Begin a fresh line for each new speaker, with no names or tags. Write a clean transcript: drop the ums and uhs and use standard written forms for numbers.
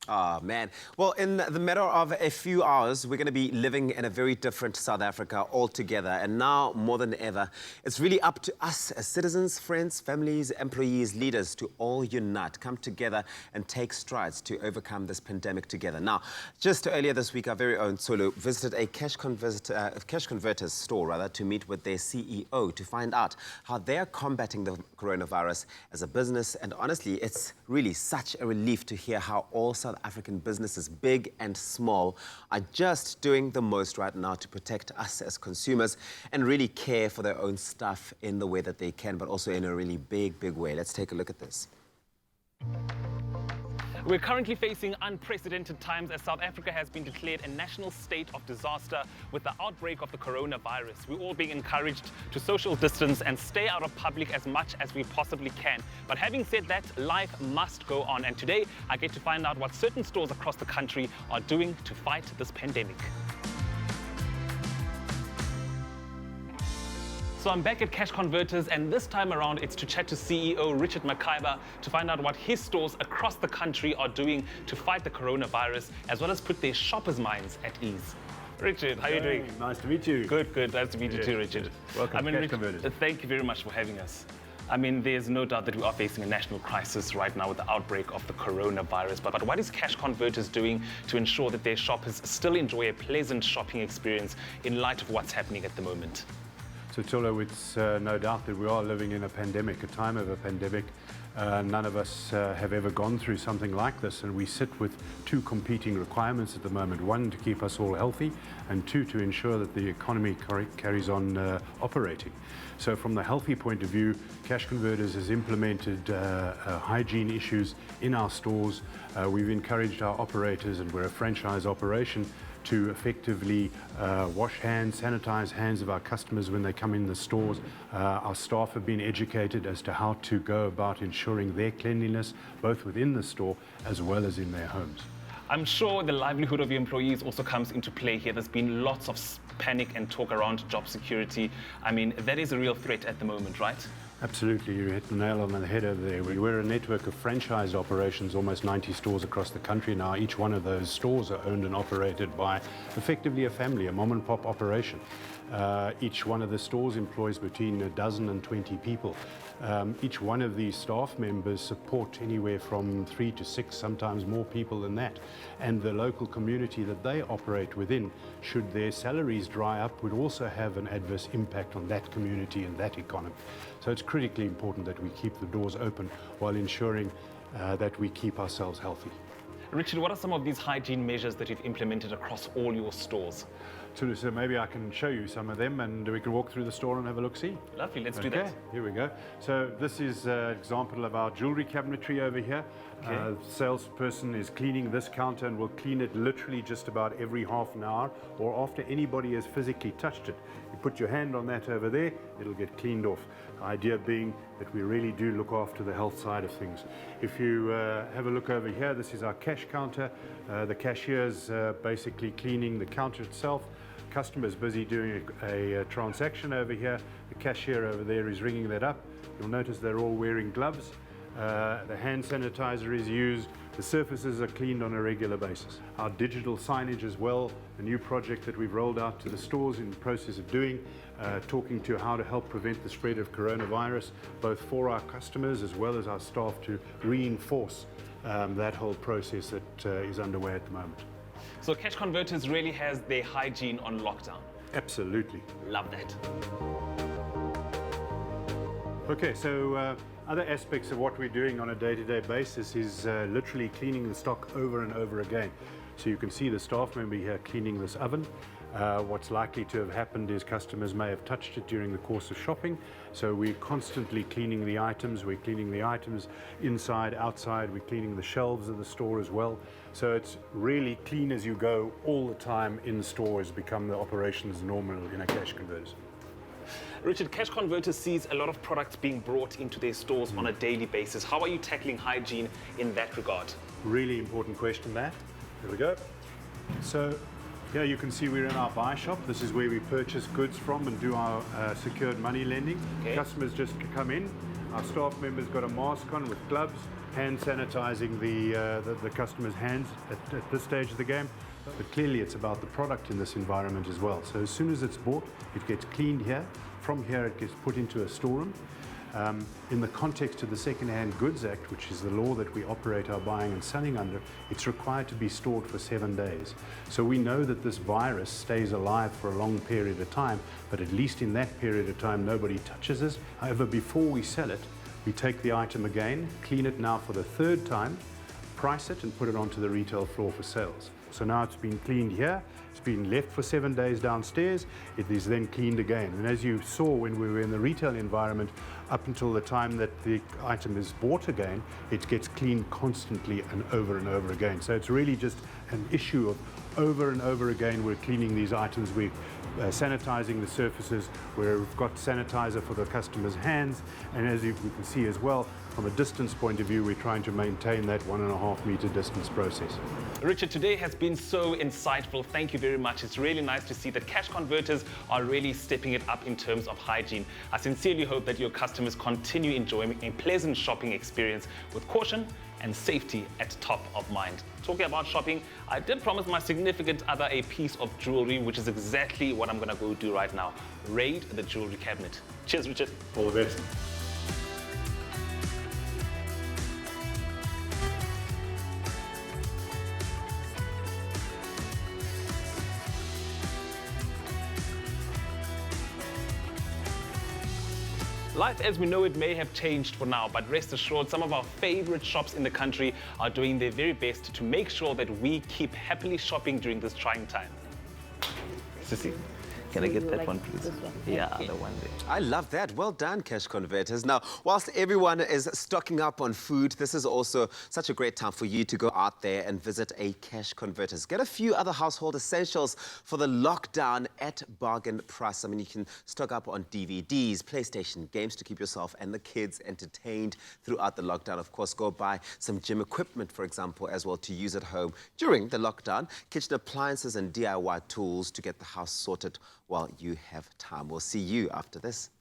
Ah, man. Well, in the matter of a few hours, we're going to be living in a very different South Africa altogether. And now, more than ever, it's really up to us as citizens, friends, families, employees, leaders to all unite, come together and take strides to overcome this pandemic together. Now, just earlier this week, our very own Sulu visited a cash converters store, to meet with their CEO to find out how they're combating the coronavirus as a business. And honestly, it's really such a relief to hear how all South African businesses, big and small, are just doing the most right now to protect us as consumers and really care for their own stuff in the way that they can, but also in a really big way. Let's take a look at this.
We're currently facing unprecedented times as South Africa has been declared a national state of disaster with the outbreak of the coronavirus. We're all being encouraged to social distance and stay out of public as much as we possibly can. But having said that, life must go on. And today, I get to find out what certain stores across the country are doing to fight this pandemic. So I'm back at Cash Converters, and this time around it's to chat to CEO Richard Makaiba to find out what his stores across the country are doing to fight the coronavirus, as well as put their shoppers' minds at ease. Richard, how are you doing?
Nice to meet you.
Good. Nice to meet you too, Richard.
Welcome to Cash
Richard,
Converters.
thank you very much for having us. I mean, there's no doubt that we are facing a national crisis right now with the outbreak of the coronavirus. But what is Cash Converters doing to ensure that their shoppers still enjoy a pleasant shopping experience in light of what's happening at the moment?
So Tolo, it's no doubt that we are living in a pandemic, a time of a pandemic. None of us have ever gone through something like this, and we sit with two competing requirements at the moment. One, to keep us all healthy, and two, to ensure that the economy carries on operating. So from the healthy point of view, Cash Converters has implemented hygiene issues in our stores. We've encouraged our operators, and we're a franchise operation, to effectively wash hands, sanitize hands of our customers when they come in the stores. Our staff have been educated as to how to go about ensuring their cleanliness, both within the store as well as in their homes.
I'm sure the livelihood of your employees also comes into play here. There's been lots of panic and talk around job security. I mean, that is a real threat at the moment, right?
Absolutely, you hit the nail on the head over there. We're a network of franchise operations, almost 90 stores across the country now. Each one of those stores are owned and operated by effectively a family, a mom and pop operation. Each one of the stores employs between a dozen and 20 people. Each one of these staff members support anywhere from 3 to 6, sometimes more people than that. And the local community that they operate within, should their salaries dry up, would also have an adverse impact on that community and that economy. So it's critically important that we keep the doors open while ensuring that we keep ourselves healthy.
Richard, what are some of these hygiene measures that you've implemented across all your stores?
So maybe I can show you some of them, and we can walk through the store and have a look-see.
Lovely, let's do that.
Here we go. So this is an example of our jewelry cabinetry over here. The salesperson is cleaning this counter and will clean it literally just about every half an hour or after anybody has physically touched it. You put your hand on that over there, it'll get cleaned off. The idea being that we really do look after the health side of things. If you have a look over here, this is our cash counter. The cashier's basically cleaning the counter itself. Customer's busy doing a transaction over here. The cashier over there is ringing that up. You'll notice they're all wearing gloves. The hand sanitizer is used. The surfaces are cleaned on a regular basis. Our digital signage as well, a new project that we've rolled out to the stores in the process of doing, talking to how to help prevent the spread of coronavirus, both for our customers as well as our staff, to reinforce that whole process that is underway at the moment.
So Cash Converters really has their hygiene on lockdown.
Absolutely.
Love that.
Okay, so other aspects of what we're doing on a day-to-day basis is literally cleaning the stock over and over again. So you can see the staff member here cleaning this oven. What's likely to have happened is customers may have touched it during the course of shopping. So we're constantly cleaning the items. We're cleaning the items inside, outside. We're cleaning the shelves of the store as well. So it's really clean as you go all the time in the store has become the operations normal in a Cash Converters.
Richard, Cash Converters sees a lot of products being brought into their stores on a daily basis. How are you tackling hygiene in that regard?
Really important question, that. Here we go. So here you can see we're in our buy shop. This is where we purchase goods from and do our secured money lending.
Okay.
Customers just come in. Our staff members got a mask on with gloves. hand sanitizing the customer's hands at this stage of the game. But clearly it's about the product in this environment as well. So as soon as it's bought, it gets cleaned here. From here, it gets put into a storeroom. In the context of the Second-Hand Goods Act, which is the law that we operate our buying and selling under, it's required to be stored for 7 days. So we know that this virus stays alive for a long period of time, but at least in that period of time, nobody touches us. However, before we sell it, we take the item again, clean it now for the 3rd time, price it and put it onto the retail floor for sales. So now it's been cleaned here, it's been left for 7 days downstairs, it is then cleaned again. And as you saw when we were in the retail environment, up until the time that the item is bought again, it gets cleaned constantly and over again. So it's really just an issue of over and over again we're cleaning these items, we're sanitizing the surfaces, we've got sanitizer for the customer's hands, and as you can see as well, from a distance point of view, we're trying to maintain that 1.5 meter distance process.
Richard, today has been so insightful. Thank you very much. It's really nice to see that cash converters are really stepping it up in terms of hygiene. I sincerely hope that your customers continue enjoying a pleasant shopping experience with caution and safety at top of mind. Talking about shopping, I did promise my significant other a piece of jewelry, which is exactly what I'm gonna go do right now. Raid the jewelry cabinet. Cheers, Richard.
All the best.
Life as we know it may have changed for now, but rest assured, some of our favorite shops in the country are doing their very best to make sure that we keep happily shopping during this trying time. Sissy, can I get that one, please? Yeah, the one there.
I love that. Well done, cash converters. Now, whilst everyone is stocking up on food, this is also such a great time for you to go out there and visit a cash converters. Get a few other household essentials for the lockdown at bargain price. I mean, you can stock up on DVDs, PlayStation games to keep yourself and the kids entertained throughout the lockdown. Of course, go buy some gym equipment, for example, as well to use at home during the lockdown. Kitchen appliances and DIY tools to get the house sorted while you have time. We'll see you after this.